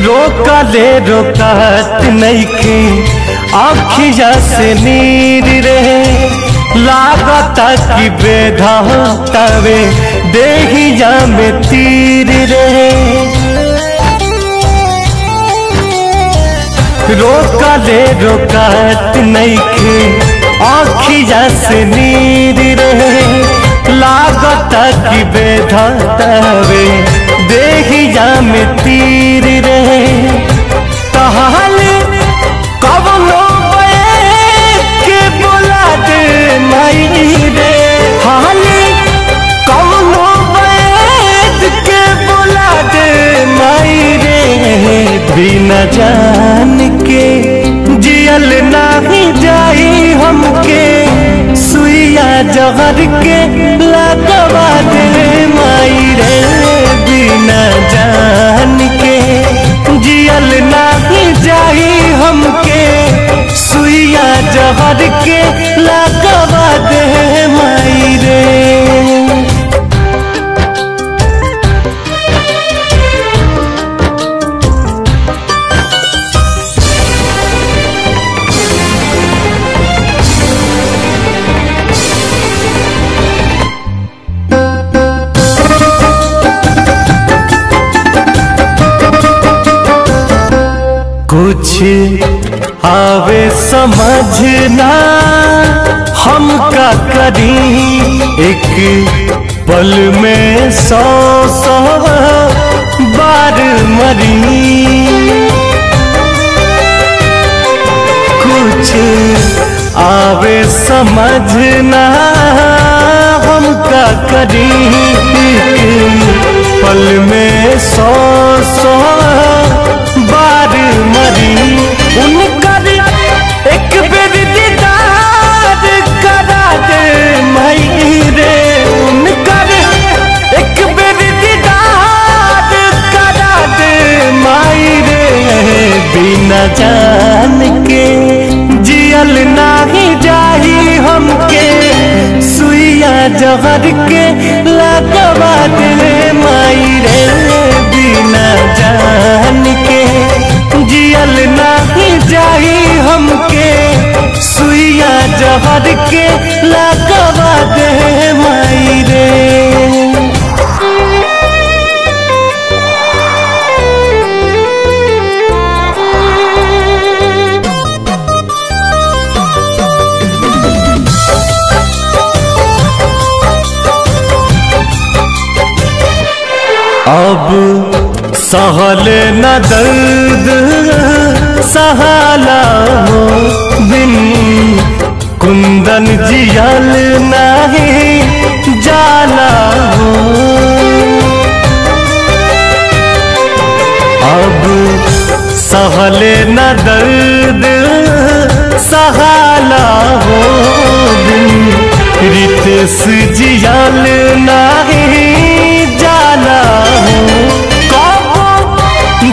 रोकले रोकत नइखे आँखिया से नीर रहे लागता कि बेधातावे देहिया में तीर रहे। रोकले रोकत नइखे आँखिया से नीर रहे लागता कि बेधातावे देहिया में तीर रहे। तहाल कवनो के बोला दे माई रे हाल कवनो के बोला दे माई रे बिना जान के जियल नहीं जाई हमके सुइया जहर के लगवा दे माई रे बिना जान के जियल नहीं जाई हमके सुइया जहर के लगवा दे माई रे। कुछ आवे समझना हम का करी एक पल में 100 बार मरी। कुछ आवे समझना हम का करी एक पल में 100 बार मरी। उनकर एक बेर दीदार करा दे माई रे उनकर एक बेर दीदार करा दे माई रे बिना जान के जियल नहीं जाई हमके सुइया जहर के लगवा दे माई रे बिना जान के जियल नहीं जाई हमके सुइया जहर के लगवा दे माई रे। अब सहल न दर्द सहाला हो बिन कुंदन जियल नहीं जाला हो। अब सहल न दर्द सहाला हो बिन रितेश जियल नहीं जाला हो।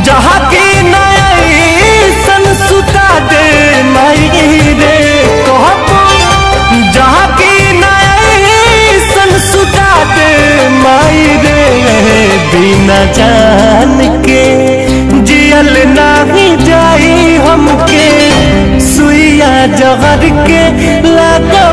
जहाँ की नई सन सुता दे माई रे जहाँ की नई सन सुता दे माई रे बिना जान के जियल नहीं जाई हमके सुइया जहर के लगा